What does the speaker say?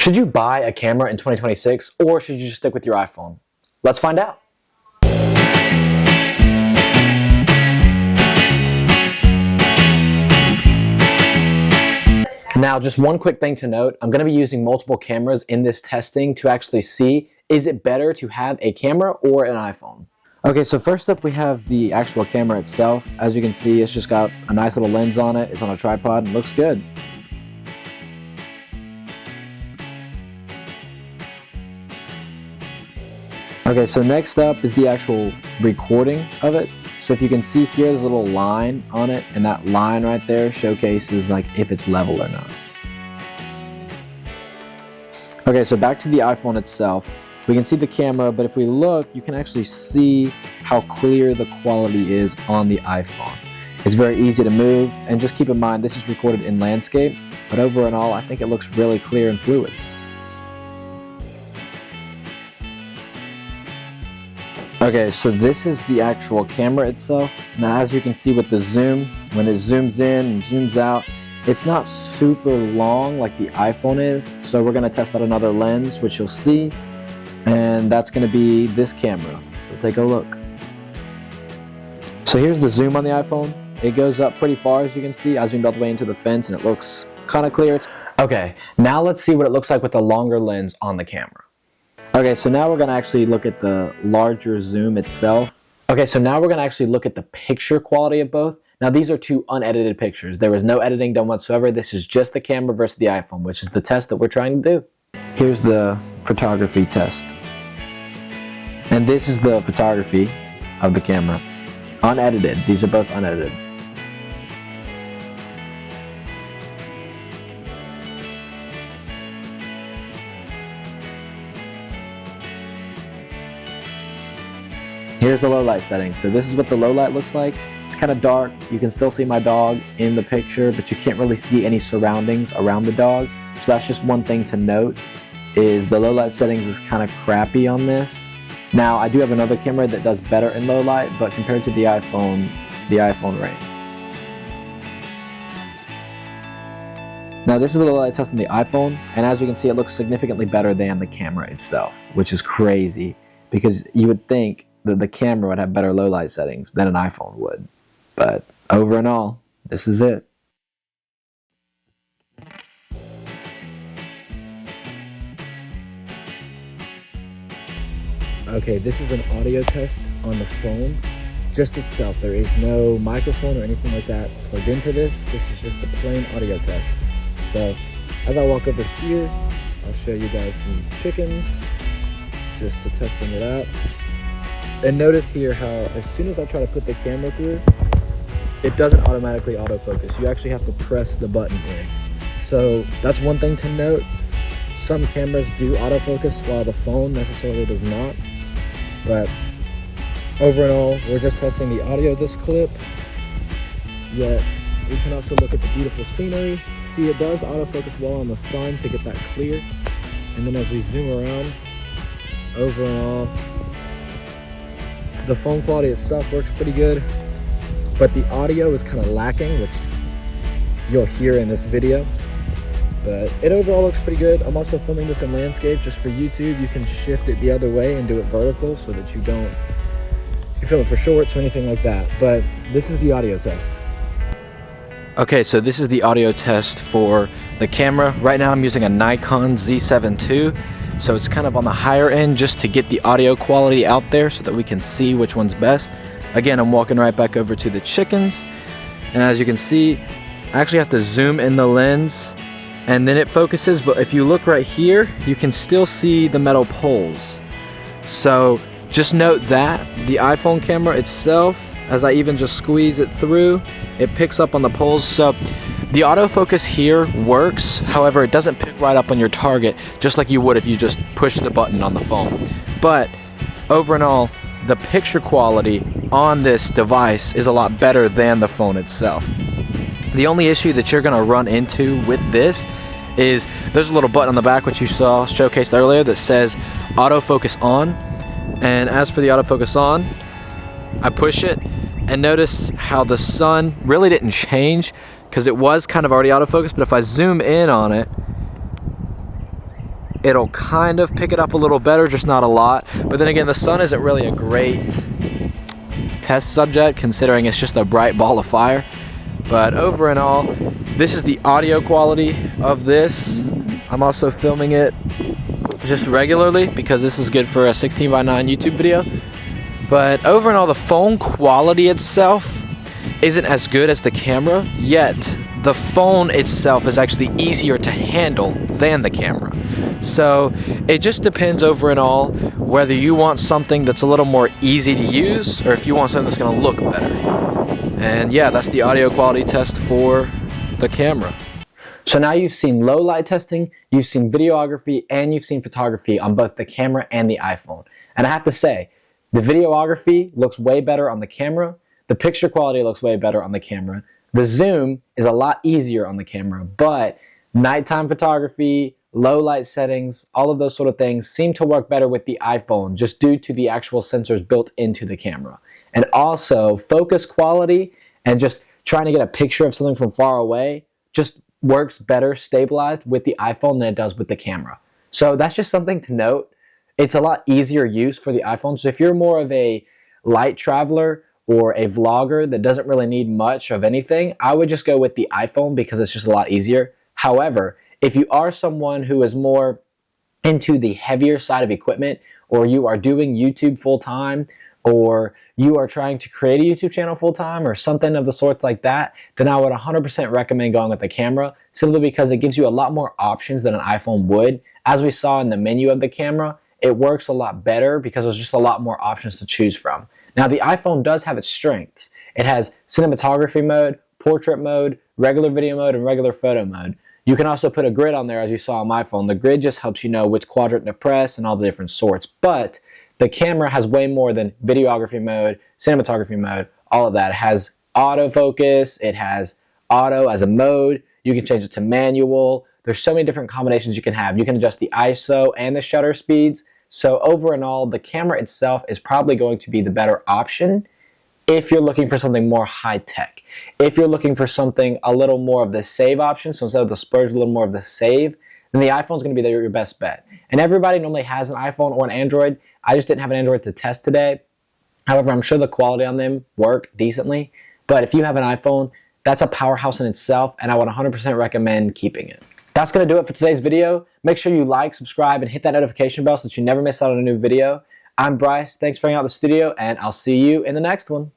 Should you buy a camera in 2026 or should you just stick with your iPhone? Let's find out. Now, just one quick thing to note, I'm going to be using multiple cameras in this testing to actually see, is it better to have a camera or an iPhone? Okay, so first up we have the actual camera itself. As you can see, it's just got a nice little lens on it. It's on a tripod and looks good. Okay, so next up is the actual recording of it. So if you can see here, there's a little line on it, and that line right there showcases like if it's level or not. Okay, so back to the iPhone itself. We can see the camera, but if we look, you can actually see how clear the quality is on the iPhone. It's very easy to move, and just keep in mind this is recorded in landscape, but overall I think it looks really clear and fluid. Okay, so this is the actual camera itself. Now as you can see with the zoom, when it zooms in and zooms out, it's not super long like the iPhone is, so we're going to test out another lens, which you'll see, and that's going to be this camera. So take a look. So here's the zoom on the iPhone. It goes up pretty far, as you can see. I zoomed all the way into the fence and it looks kind of clear. Okay, now let's see what it looks like with the longer lens on the camera. Okay, so now we're going to actually look at the larger zoom itself. Okay, so now we're going to actually look at the picture quality of both. Now these are two unedited pictures. There was no editing done whatsoever. This is just the camera versus the iPhone, which is the test that we're trying to do. Here's the photography test. And this is the photography of the camera. Unedited. These are both unedited. Here's the low light setting. So this is what the low light looks like. It's kind of dark. You can still see my dog in the picture, but you can't really see any surroundings around the dog. So that's just one thing to note, is the low light settings is kind of crappy on this. Now I do have another camera that does better in low light, but compared to the iPhone reigns. Now this is the low light test on the iPhone, and as you can see, it looks significantly better than the camera itself, which is crazy because you would think that the camera would have better low light settings than an iPhone would. But over and all, this is it. Okay, this is an audio test on the phone just itself. There is no microphone or anything like that plugged into this. This is just a plain audio test. So as I walk over here, I'll show you guys some chickens just to testing it out. And notice here how as soon as I try to put the camera through, it doesn't automatically autofocus. You actually have to press the button in. So that's one thing to note. Some cameras do autofocus while the phone necessarily does not. But overall, we're just testing the audio of this clip. Yet we can also look at the beautiful scenery. See, it does autofocus well on the sun to get that clear. And then as we zoom around, overall, the phone quality itself works pretty good, but the audio is kind of lacking, which you'll hear in this video. But it overall looks pretty good. I'm also filming this in landscape just for YouTube. You can shift it the other way and do it vertical so that you can film it for shorts or anything like that. But this is the audio test. Okay, so this is the audio test for the camera. Right now I'm using a Nikon Z7 II. So it's kind of on the higher end just to get the audio quality out there so that we can see which one's best. Again, I'm walking right back over to the chickens. And as you can see, I actually have to zoom in the lens and then it focuses. But if you look right here, you can still see the metal poles. So just note that the iPhone camera itself, as I even just squeeze it through, it picks up on the poles. So the autofocus here works, however, it doesn't pick right up on your target, just like you would if you just push the button on the phone. But over and all, the picture quality on this device is a lot better than the phone itself. The only issue that you're gonna run into with this is there's a little button on the back, which you saw showcased earlier, that says autofocus on. And as for the autofocus on, I push it, and notice how the sun really didn't change because it was kind of already out of focus, but if I zoom in on it, it'll kind of pick it up a little better, just not a lot. But then again, the sun isn't really a great test subject considering it's just a bright ball of fire. But over and all, this is the audio quality of this. I'm also filming it just regularly because this is good for a 16:9 YouTube video. But over and all, the phone quality itself isn't as good as the camera, yet the phone itself is actually easier to handle than the camera. So it just depends over and all whether you want something that's a little more easy to use or if you want something that's going to look better. And yeah, that's the audio quality test for the camera. So now you've seen low light testing, you've seen videography, and you've seen photography on both the camera and the iPhone. And I have to say, the videography looks way better on the camera, the picture quality looks way better on the camera, the zoom is a lot easier on the camera, but nighttime photography, low light settings, all of those sort of things seem to work better with the iPhone just due to the actual sensors built into the camera. And also, focus quality and just trying to get a picture of something from far away just works better stabilized with the iPhone than it does with the camera. So that's just something to note. It's a lot easier use for the iPhone. So if you're more of a light traveler or a vlogger that doesn't really need much of anything, I would just go with the iPhone because it's just a lot easier. However, if you are someone who is more into the heavier side of equipment, or you are doing YouTube full time, or you are trying to create a YouTube channel full time or something of the sorts like that, then I would 100% recommend going with the camera simply because it gives you a lot more options than an iPhone would. As we saw in the menu of the camera, it works a lot better because there's just a lot more options to choose from. Now the iPhone does have its strengths. It has cinematography mode, portrait mode, regular video mode, and regular photo mode. You can also put a grid on there as you saw on my phone. The grid just helps you know which quadrant to press and all the different sorts. But the camera has way more than videography mode, cinematography mode, all of that. It has autofocus, it has auto as a mode, you can change it to manual. There's so many different combinations you can have. You can adjust the ISO and the shutter speeds. So over and all, the camera itself is probably going to be the better option if you're looking for something more high-tech. If you're looking for something a little more of the save option, so instead of the Splurge, a little more of the save, then the iPhone's going to be your best bet. And everybody normally has an iPhone or an Android. I just didn't have an Android to test today. However, I'm sure the quality on them work decently. But if you have an iPhone, that's a powerhouse in itself, and I would 100% recommend keeping it. That's going to do it for today's video. Make sure you like, subscribe, and hit that notification bell so that you never miss out on a new video. I'm Bryce. Thanks for hanging out in the studio, and I'll see you in the next one.